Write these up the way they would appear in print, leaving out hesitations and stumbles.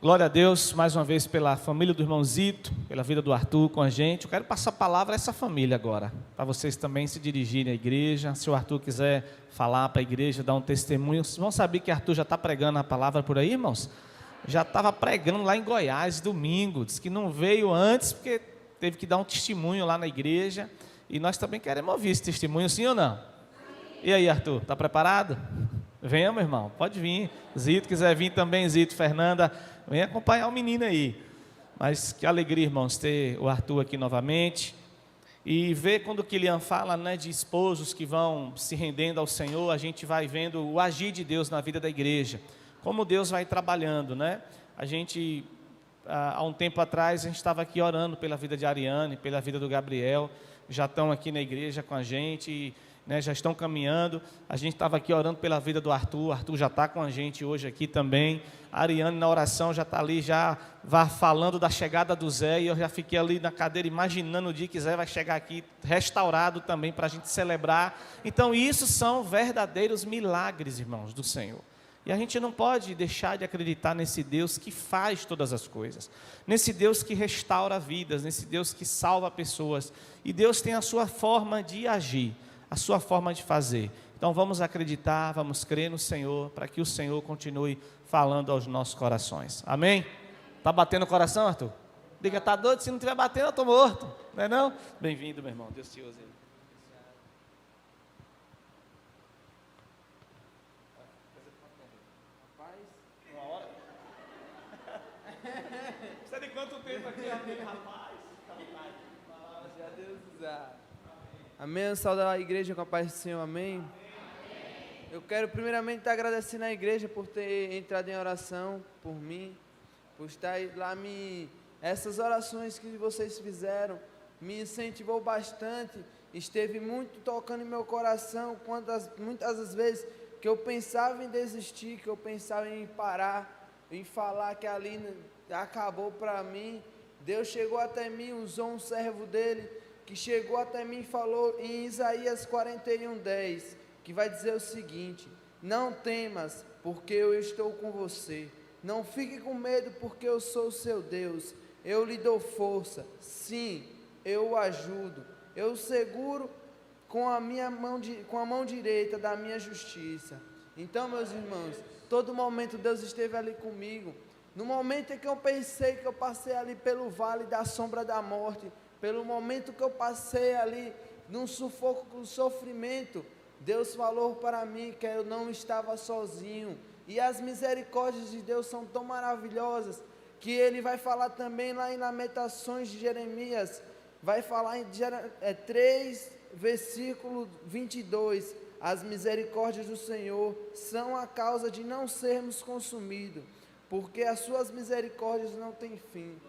Glória a Deus, mais uma vez, pela família do irmão Zito, pela vida do Arthur com a gente. Eu quero passar a palavra a essa família agora, para vocês também se dirigirem à igreja. Se o Arthur quiser falar para a igreja, dar um testemunho, vocês vão saber que Arthur já está pregando a palavra por aí, irmãos? Já estava pregando lá em Goiás, domingo. Disse que não veio antes, porque teve que dar um testemunho lá na igreja. E nós também queremos ouvir esse testemunho, sim ou não? E aí, Arthur, está preparado? Venha, meu irmão, pode vir. Zito, quiser vir também, Zito, Fernanda, vem acompanhar o menino aí. Mas que alegria, irmãos, ter o Arthur aqui novamente. E ver quando o Kilian fala, né, de esposos que vão se rendendo ao Senhor, a gente vai vendo o agir de Deus na vida da igreja. Como Deus vai trabalhando, né? A gente, há um tempo atrás, a gente estava aqui orando pela vida de Ariane, pela vida do Gabriel. Já estão aqui na igreja com a gente, né, já estão caminhando. A gente estava aqui orando pela vida do Arthur. O Arthur já está com a gente hoje aqui também. A Ariane na oração já está ali, já vai falando da chegada do Zé, e eu já fiquei ali na cadeira imaginando o dia que Zé vai chegar aqui restaurado também para a gente celebrar. Então isso são verdadeiros milagres, irmãos, do Senhor. E a gente não pode deixar de acreditar nesse Deus que faz todas as coisas, nesse Deus que restaura vidas, nesse Deus que salva pessoas. E Deus tem a sua forma de agir, a sua forma de fazer. Então vamos acreditar, vamos crer no Senhor, para que o Senhor continue falando aos nossos corações. Amém? Está batendo o coração, Arthur? Diga, está doido? Se não estiver batendo, eu estou morto. Não é não? Bem-vindo, meu irmão. Deus te use aí. Precisa de quanto tempo aqui, rapaz? Já Deus usar. Amém. Saudar a igreja com a paz do Senhor. Amém. Eu quero primeiramente estar agradecendo à igreja por ter entrado em oração por mim, por estar lá essas orações que vocês fizeram me incentivou bastante, esteve muito tocando em meu coração, muitas das vezes que eu pensava em desistir, que eu pensava em parar, em falar que ali acabou para mim. Deus chegou até mim, usou um servo dele, que chegou até mim e falou em Isaías 41:10, que vai dizer o seguinte: não temas, porque eu estou com você, não fique com medo, porque eu sou o seu Deus, eu lhe dou força, sim, eu o ajudo, eu o seguro com a mão direita da minha justiça. Então, meus irmãos, todo momento Deus esteve ali comigo. No momento em que eu pensei que eu passei ali pelo vale da sombra da morte, pelo momento que eu passei ali num sufoco com sofrimento, Deus falou para mim que eu não estava sozinho. E as misericórdias de Deus são tão maravilhosas, que Ele vai falar também lá em Lamentações de Jeremias, vai falar em 3, versículo 22, as misericórdias do Senhor são a causa de não sermos consumidos, porque as suas misericórdias não têm fim.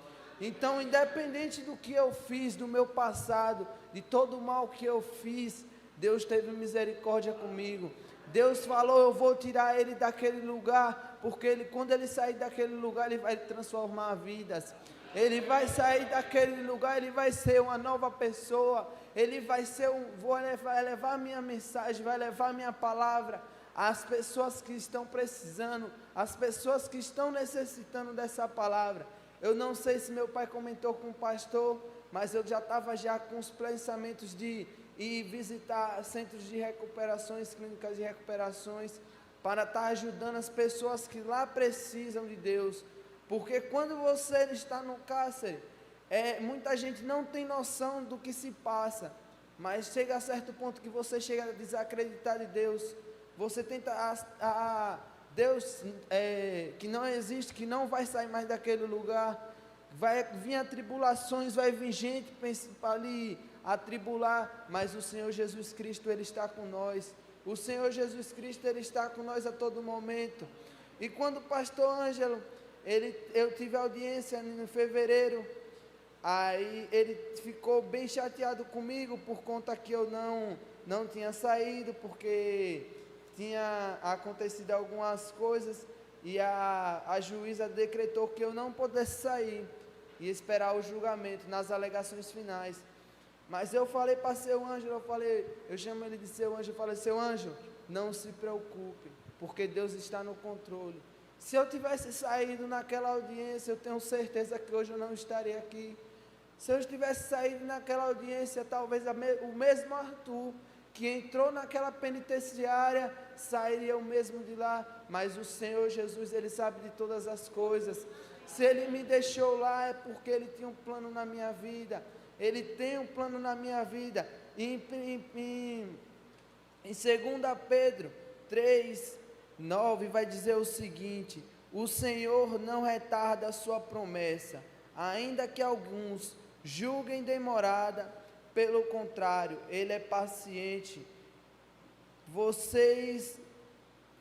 Então, independente do que eu fiz, do meu passado, de todo o mal que eu fiz, Deus teve misericórdia comigo. Deus falou: eu vou tirar ele daquele lugar, porque quando ele sair daquele lugar, ele vai transformar vidas. Ele vai sair daquele lugar, ele vai ser uma nova pessoa. Ele vai vai levar minha mensagem, vai levar minha palavra às pessoas que estão precisando, às pessoas que estão necessitando dessa palavra. Eu não sei se meu pai comentou com o pastor, mas eu já estava com os pensamentos de ir visitar centros de recuperações, clínicas de recuperações, para estar ajudando as pessoas que lá precisam de Deus. Porque quando você está no cárcere, muita gente não tem noção do que se passa, mas chega a certo ponto que você chega a desacreditar de Deus. Você tenta Deus que não existe, que não vai sair mais daquele lugar. Vai vir atribulações, vai vir gente para ali atribular, mas o Senhor Jesus Cristo, Ele está com nós. O Senhor Jesus Cristo, Ele está com nós a todo momento. E quando o pastor Ângelo, eu tive audiência em fevereiro, aí ele ficou bem chateado comigo, por conta que eu não tinha saído, porque tinha acontecido algumas coisas, e a juíza decretou que eu não pudesse sair, e esperar o julgamento nas alegações finais. Mas eu falei para seu Ângelo, eu chamo ele de seu Ângelo, eu falei: seu Ângelo, não se preocupe, porque Deus está no controle. Se eu tivesse saído naquela audiência, eu tenho certeza que hoje eu não estaria aqui. Se eu tivesse saído naquela audiência, talvez o mesmo Arthur, que entrou naquela penitenciária, sairia o mesmo de lá. Mas o Senhor Jesus, Ele sabe de todas as coisas. Se Ele me deixou lá, é porque Ele tinha um plano na minha vida. Ele tem um plano na minha vida. Em 2 Pedro 3:9 vai dizer o seguinte: o Senhor não retarda a sua promessa, ainda que alguns julguem demorada, pelo contrário, Ele é paciente.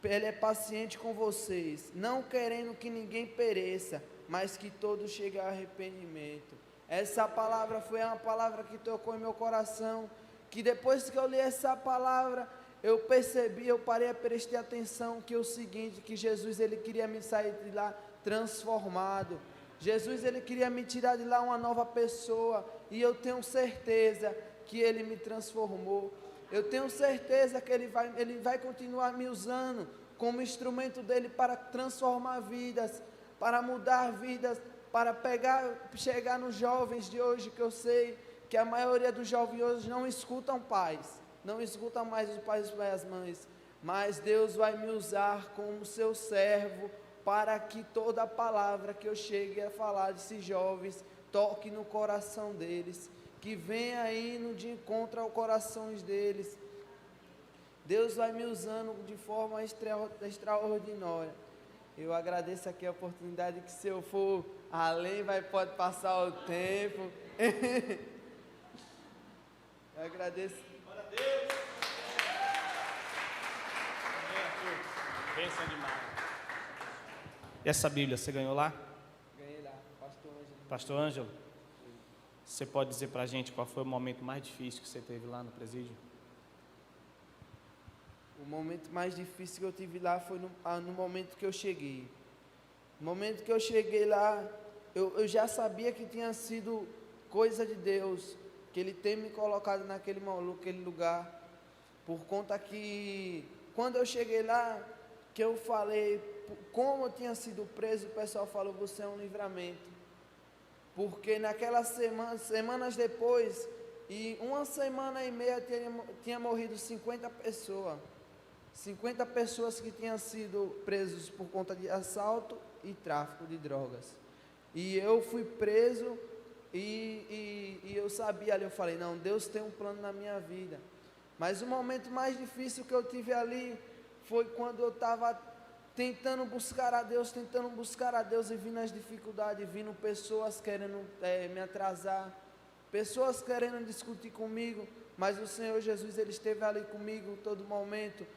Ele é paciente com vocês, não querendo que ninguém pereça, mas que todos cheguem ao arrependimento. Essa palavra foi uma palavra que tocou em meu coração, que depois que eu li essa palavra, eu percebi, eu parei a prestar atenção, que é o seguinte, que Jesus, Ele queria me sair de lá transformado. Jesus, Ele queria me tirar de lá uma nova pessoa, e eu tenho certeza que Ele me transformou. Eu tenho certeza que Ele vai continuar me usando como instrumento dEle para transformar vidas, para mudar vidas, para chegar nos jovens de hoje, que eu sei que a maioria dos jovens hoje não escutam pais, não escutam mais os pais e as mães, mas Deus vai me usar como seu servo, para que toda a palavra que eu chegue a falar desses jovens toque no coração deles, que venha indo de encontro ao coração deles. Deus vai me usando de forma extraordinária. Eu agradeço aqui a oportunidade, que se eu for além, pode passar o tempo. Eu agradeço. Glória a Deus. Bênção demais. E essa Bíblia, você ganhou lá? Ganhei lá, Pastor Ângelo. Pastor Ângelo, você pode dizer para a gente qual foi o momento mais difícil que você teve lá no presídio? O momento mais difícil que eu tive lá foi no momento que eu cheguei. No momento que eu cheguei lá, eu já sabia que tinha sido coisa de Deus, que Ele tem me colocado naquele lugar, por conta que, quando eu cheguei lá, que eu falei, como eu tinha sido preso, o pessoal falou, você é um livramento, porque naquelas semanas depois, e uma semana e meia, tinha morrido 50 pessoas que tinham sido presos por conta de assalto e tráfico de drogas, e eu fui preso, e eu sabia ali, eu falei, não, Deus tem um plano na minha vida. Mas o momento mais difícil que eu tive ali, foi quando eu estava tentando buscar a Deus, e vi nas dificuldades, vindo pessoas querendo me atrasar, pessoas querendo discutir comigo, mas o Senhor Jesus, Ele esteve ali comigo todo momento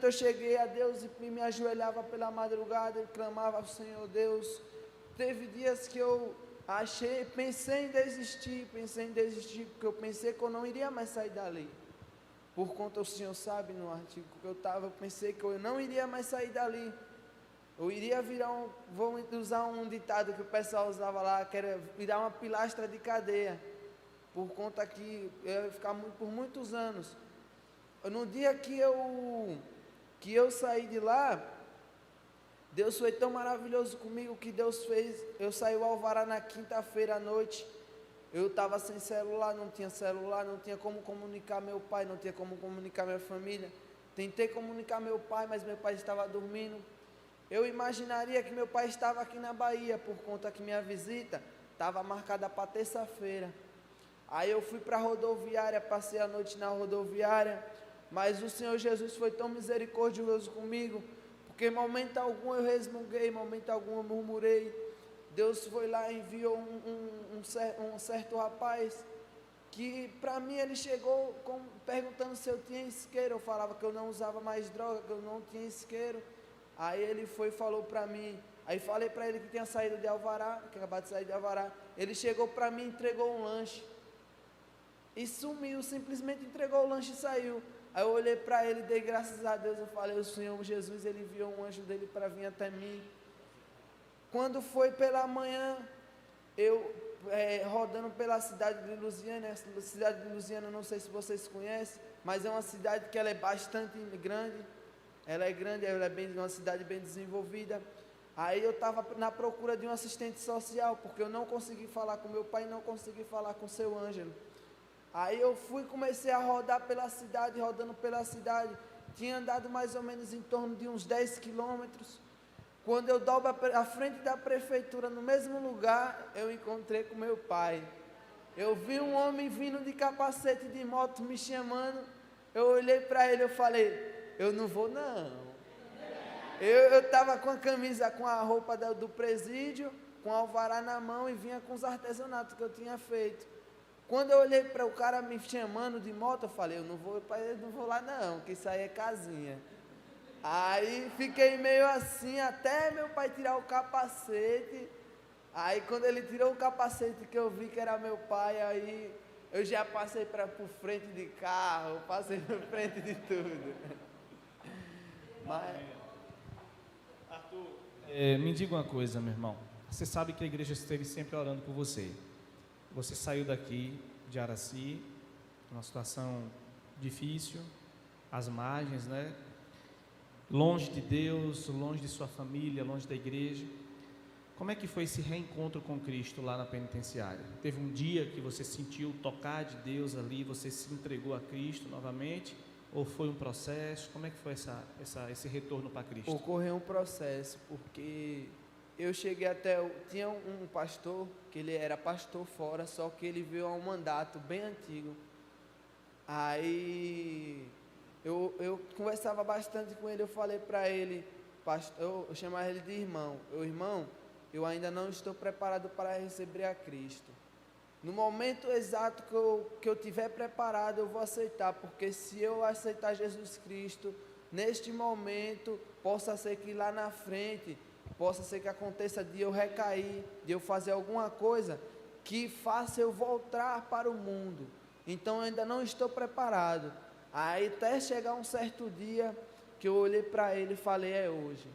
eu cheguei a Deus e me ajoelhava pela madrugada, e clamava ao Senhor Deus. Teve dias que eu pensei em desistir, porque eu pensei que eu não iria mais sair dali, por conta, o Senhor sabe, no artigo que eu estava, eu pensei que eu não iria mais sair dali, eu iria vou usar um ditado que o pessoal usava lá, que era virar uma pilastra de cadeia, por conta que eu ia ficar por muitos anos. No dia que eu saí de lá, Deus foi tão maravilhoso comigo, que Deus fez, eu saí o alvará na quinta-feira à noite, eu estava sem celular, não tinha como comunicar meu pai, não tinha como comunicar minha família, tentei comunicar meu pai, mas meu pai estava dormindo. Eu imaginaria que meu pai estava aqui na Bahia, por conta que minha visita estava marcada para terça-feira. Aí eu fui para a rodoviária, passei a noite na rodoviária, mas o Senhor Jesus foi tão misericordioso comigo, porque em momento algum eu resmunguei, em momento algum eu murmurei. Deus foi lá e enviou um certo rapaz, que para mim ele chegou perguntando se eu tinha isqueiro. Eu falava que eu não usava mais droga, que eu não tinha isqueiro. Aí ele foi e falou para mim, aí falei para ele que tinha saído de Alvará, que acabado de sair de Alvará. Ele chegou para mim, entregou um lanche e sumiu, simplesmente entregou o lanche e saiu. Aí eu olhei para ele, dei graças a Deus, eu falei, o Senhor Jesus, Ele enviou um anjo dele para vir até mim. Quando foi pela manhã, eu rodando pela cidade de Lusiânia, a cidade de Lusiânia, não sei se vocês conhecem, mas é uma cidade que ela é bastante grande, ela é grande, ela é uma cidade bem desenvolvida. Aí eu estava na procura de um assistente social, porque eu não consegui falar com meu pai e não consegui falar com o seu Ângelo. Aí eu comecei a rodar pela cidade, rodando pela cidade. Tinha andado mais ou menos em torno de uns 10 quilômetros. Quando eu dobro à frente da prefeitura, no mesmo lugar, eu encontrei com meu pai. Eu vi um homem vindo de capacete de moto me chamando. Eu olhei para ele, eu falei, eu não vou não. Eu estava com a camisa, com a roupa do presídio, com a alvará na mão e vinha com os artesanatos que eu tinha feito. Quando eu olhei para o cara me chamando de moto, eu falei, eu não vou lá não, que isso aí é casinha. Aí fiquei meio assim, até meu pai tirar o capacete. Aí quando ele tirou o capacete, que eu vi que era meu pai, aí eu já passei por frente de carro, passei por frente de tudo. Mas... Arthur, me diga uma coisa, meu irmão. Você sabe que a igreja esteve sempre orando por você. Você saiu daqui de Araci, uma situação difícil, às margens, né? Longe de Deus, longe de sua família, longe da igreja. Como é que foi esse reencontro com Cristo lá na penitenciária? Teve um dia que você sentiu tocar de Deus ali, você se entregou a Cristo novamente? Ou foi um processo? Como é que foi esse retorno para Cristo? Ocorreu um processo, porque eu cheguei tinha um pastor, que ele era pastor fora, só que ele veio a um mandato bem antigo. Aí eu conversava bastante com ele, eu falei para ele, pastor, eu chamava ele de irmão. Irmão, eu ainda não estou preparado para receber a Cristo. No momento exato que eu tiver preparado, eu vou aceitar, porque se eu aceitar Jesus Cristo, neste momento, possa ser que lá na frente, possa ser que aconteça de eu recair, de eu fazer alguma coisa que faça eu voltar para o mundo. Então eu ainda não estou preparado. Aí até chegar um certo dia que eu olhei para ele e falei, é hoje.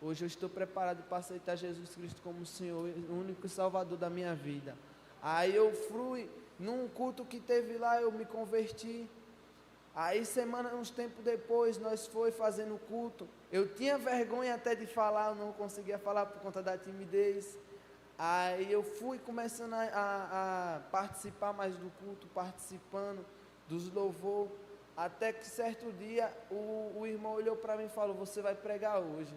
Hoje eu estou preparado para aceitar Jesus Cristo como o Senhor, o único Salvador da minha vida. Aí eu fui, num culto que teve lá, eu me converti. Aí uns tempos depois, nós foi fazendo culto. Eu tinha vergonha até de falar, eu não conseguia falar por conta da timidez. Aí eu fui começando a participar mais do culto, participando dos louvor. Até que certo dia, o irmão olhou para mim e falou, você vai pregar hoje.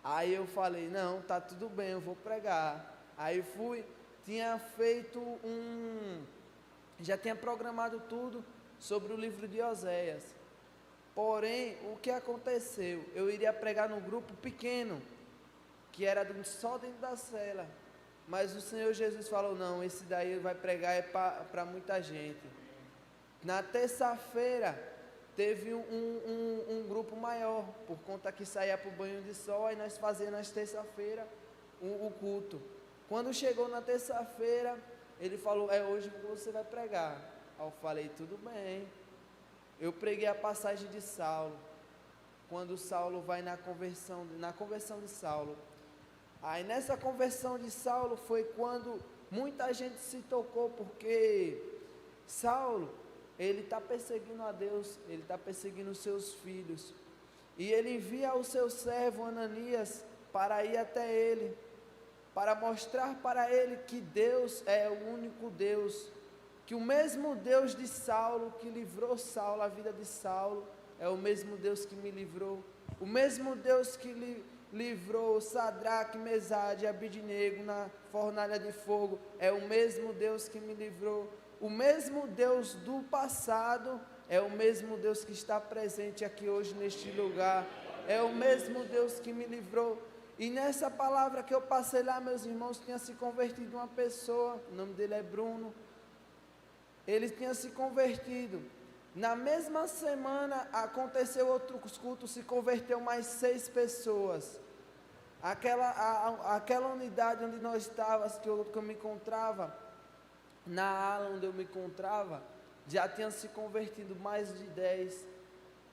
Aí eu falei, não, tá tudo bem, eu vou pregar. Aí fui, tinha feito já tinha programado tudo sobre o livro de Oséias. Porém, o que aconteceu? Eu iria pregar num grupo pequeno, que era só dentro da cela. Mas o Senhor Jesus falou, não, esse daí vai pregar para muita gente. Na terça-feira, teve um grupo maior, por conta que saía para o banho de sol, aí nós fazíamos nas terça-feira o culto. Quando chegou na terça-feira, ele falou, é hoje que você vai pregar. Aí eu falei, tudo bem. Eu preguei a passagem de Saulo, quando Saulo vai na conversão de Saulo. Aí nessa conversão de Saulo foi quando muita gente se tocou, porque Saulo, ele está perseguindo a Deus, ele está perseguindo os seus filhos. E ele envia o seu servo Ananias para ir até ele, para mostrar para ele que Deus é o único Deus, que o mesmo Deus de Saulo, que livrou Saulo, a vida de Saulo, é o mesmo Deus que me livrou, o mesmo Deus que livrou Sadraque, Mesade e Abidnego na fornalha de fogo, é o mesmo Deus que me livrou. O mesmo Deus do passado é o mesmo Deus que está presente aqui hoje neste lugar, é o mesmo Deus que me livrou. E nessa palavra que eu passei lá, meus irmãos, tinha se convertido uma pessoa, o nome dele é Bruno. Ele tinha se convertido. Na mesma semana aconteceu outros cultos, se converteu mais 6 pessoas. Aquela unidade onde nós estávamos, que eu me encontrava, na ala onde eu me encontrava, já tinham se convertido mais de 10.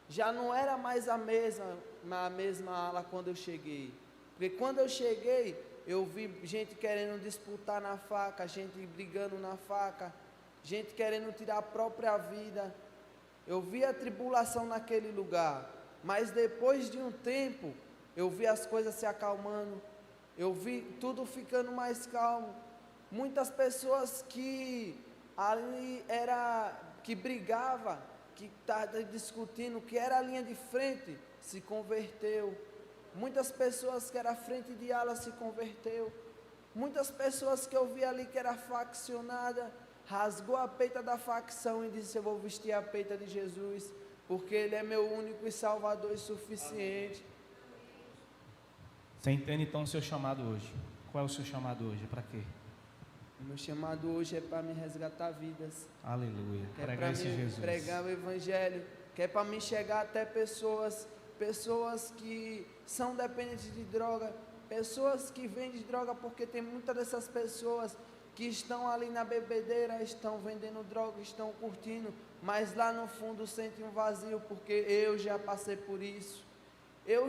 Já não era mais a mesma ala quando eu cheguei. Porque quando eu cheguei, eu vi gente querendo disputar na faca, gente brigando na faca, gente querendo tirar a própria vida. eu vi a tribulação naquele lugar, mas depois de um tempo, eu vi as coisas se acalmando, eu vi tudo ficando mais calmo. Muitas pessoas que ali que brigava, que estava discutindo, que era a linha de frente, se converteu. Muitas pessoas que era frente de ala se converteu. Muitas pessoas que eu vi ali que era faccionada, rasgou a peita da facção e disse: eu vou vestir a peita de Jesus, porque Ele é meu único e Salvador e suficiente. Você entende então o seu chamado hoje? Qual é o seu chamado hoje? Para quê? O meu chamado hoje é para me resgatar vidas. Aleluia. É Pregar esse Jesus. Pregar o Evangelho. Que é para me chegar até pessoas que são dependentes de droga, pessoas que vendem droga, porque tem muitas dessas pessoas que estão ali na bebedeira, estão vendendo droga, estão curtindo, mas lá no fundo sentem um vazio, porque eu já passei por isso. Eu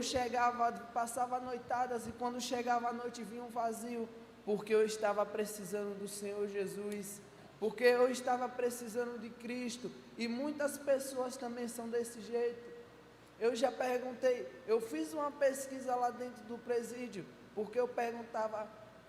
passava noitadas, e quando chegava a noite vinha um vazio, porque eu estava precisando do Senhor Jesus, porque eu estava precisando de Cristo, e muitas pessoas também são desse jeito. Eu já perguntei, eu fiz uma pesquisa lá dentro do presídio, porque eu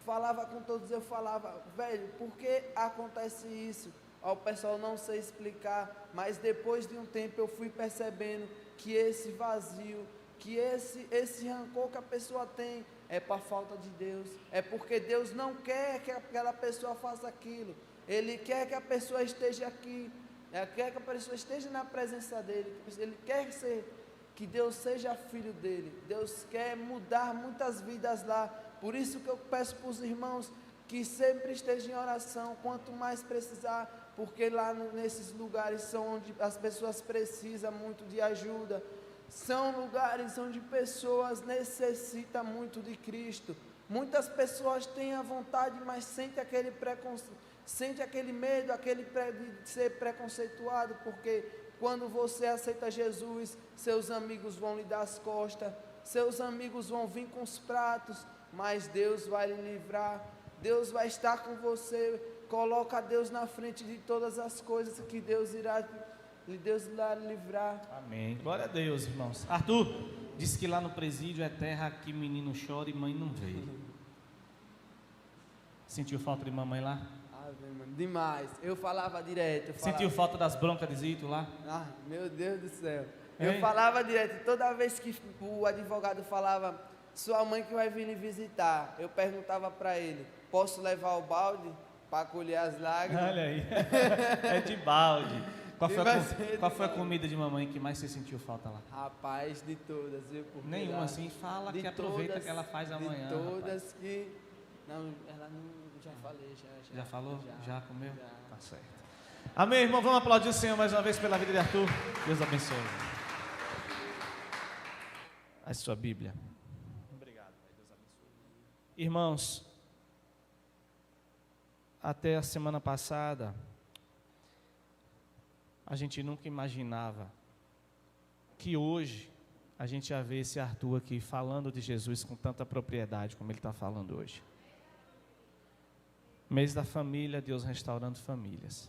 falava com todos, eu falava: velho, por que acontece isso? O pessoal não sei explicar, mas depois de um tempo eu fui percebendo que esse vazio, que esse rancor que a pessoa tem é para a falta de Deus, é porque Deus não quer que aquela pessoa faça aquilo, Ele quer que a pessoa esteja aqui, quer que a pessoa esteja na presença dEle, Ele quer que Deus seja filho dEle, Deus quer mudar muitas vidas lá. Por isso que eu peço para os irmãos que sempre estejam em oração, quanto mais precisar, porque lá nesses lugares são onde as pessoas precisam muito de ajuda, são lugares onde pessoas necessitam muito de Cristo. Muitas pessoas têm a vontade, mas sentem aquele preconceito, sente aquele medo, de ser preconceituado, porque quando você aceita Jesus, seus amigos vão lhe dar as costas, seus amigos vão vir com os pratos, mas Deus vai lhe livrar, Deus vai estar com você. Coloca Deus na frente de todas as coisas, que Deus irá livrar. Amém. Glória a Deus, irmãos. Arthur, disse que lá no presídio é terra que menino chora e mãe não vê. Sentiu falta de mamãe lá? Demais. Eu falava direto. Sentiu falta das broncas de Zito lá? Ah, meu Deus do céu. Eu falava direto. Toda vez que o advogado falava: sua mãe que vai vir lhe visitar, eu perguntava para ele: posso levar o balde para colher as lágrimas? Olha aí. É de balde. Qual foi a comida de mamãe que mais você sentiu falta lá? Rapaz, de todas, viu? Nenhuma assim, fala que aproveita que ela faz amanhã. De todas, rapaz. Que... Não, ela não... Já falei, já. Já falou? Já comeu? Já. Tá certo. Amém, irmão? Vamos aplaudir o Senhor mais uma vez pela vida de Arthur. Deus abençoe. A sua Bíblia. Obrigado, Deus abençoe. Irmãos, até a semana passada, a gente nunca imaginava que hoje a gente ia ver esse Arthur aqui falando de Jesus com tanta propriedade como ele está falando hoje. Mês da família, Deus restaurando famílias.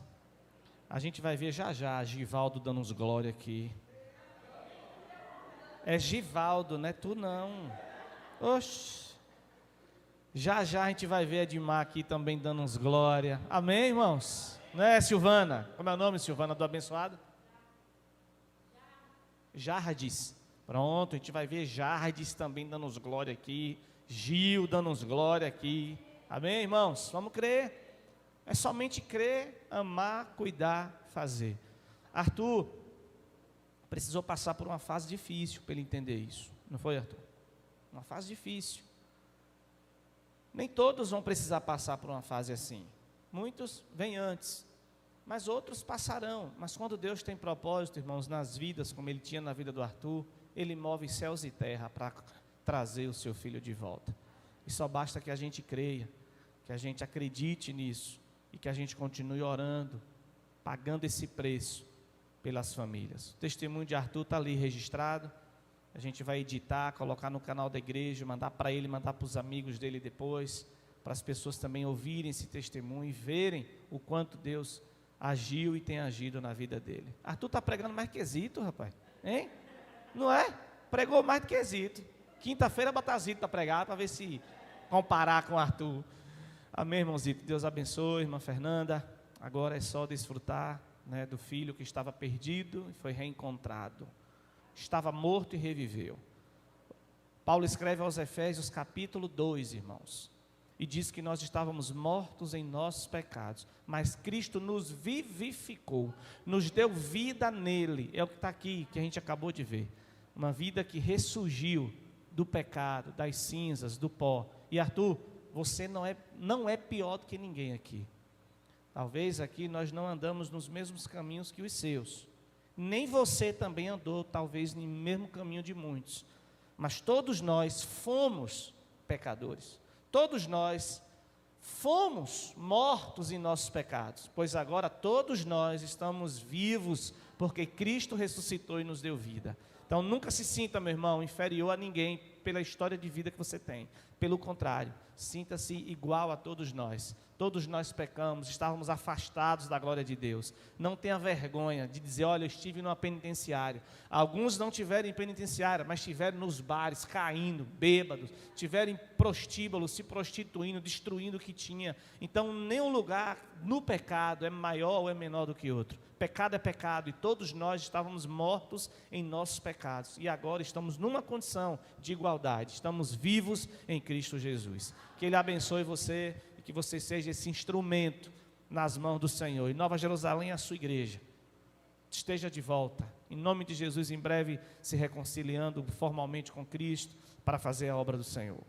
A gente vai ver já já Givaldo dando uns glória aqui. É Givaldo, não é tu não. Oxi. Já já a gente vai ver Edmar aqui também dando uns glória. Amém, irmãos? Não é, Silvana? Como é o nome, Silvana, do abençoado? Jardes. Pronto, a gente vai ver Jardes também dando uns glória aqui. Gil dando uns glória aqui. Amém, irmãos? Vamos crer. É somente crer, amar, cuidar, fazer. Arthur precisou passar por uma fase difícil para ele entender isso. Não foi, Arthur? Uma fase difícil. Nem todos vão precisar passar por uma fase assim. Muitos vêm antes, mas outros passarão. Mas quando Deus tem propósito, irmãos, nas vidas, como Ele tinha na vida do Arthur, Ele move céus e terra para trazer o seu filho de volta. E só basta que a gente creia, que a gente acredite nisso e que a gente continue orando, pagando esse preço pelas famílias. O testemunho de Arthur está ali registrado. A gente vai editar, colocar no canal da igreja, mandar para ele, mandar para os amigos dele depois, para as pessoas também ouvirem esse testemunho e verem o quanto Deus agiu e tem agido na vida dele. Arthur está pregando mais que Zito, rapaz. Hein? Não é? Pregou mais do que Zito. Quinta-feira botar Zito para pregar, para ver se comparar com Arthur. Amém, irmãozito? Deus abençoe, irmã Fernanda. Agora é só desfrutar, né, do filho que estava perdido e foi reencontrado. Estava morto e reviveu. Paulo escreve aos Efésios capítulo 2, irmãos, e diz que nós estávamos mortos em nossos pecados, mas Cristo nos vivificou, nos deu vida nele. É o que está aqui, que a gente acabou de ver. Uma vida que ressurgiu do pecado, das cinzas, do pó. E Arthur, você não é pior do que ninguém aqui. Talvez aqui nós não andamos nos mesmos caminhos que os seus. Nem você também andou, talvez, no mesmo caminho de muitos. Mas todos nós fomos pecadores. Todos nós fomos mortos em nossos pecados. Pois agora todos nós estamos vivos, porque Cristo ressuscitou e nos deu vida. Então nunca se sinta, meu irmão, inferior a ninguém pela história de vida que você tem. Pelo contrário, sinta-se igual a todos nós. Todos nós pecamos, estávamos afastados da glória de Deus. Não tenha vergonha de dizer, olha, eu estive numa penitenciária. Alguns não tiveram em penitenciária, mas estiveram nos bares, caindo, bêbados. Tiveram em prostíbulos, se prostituindo, destruindo o que tinha. Então, nenhum lugar no pecado é maior ou é menor do que outro. Pecado é pecado e todos nós estávamos mortos em nossos pecados. E agora estamos numa condição de igualdade. Estamos vivos em Cristo Jesus. Que Ele abençoe você. Que você seja esse instrumento nas mãos do Senhor. E Nova Jerusalém, a sua igreja, esteja de volta. Em nome de Jesus, em breve se reconciliando formalmente com Cristo para fazer a obra do Senhor.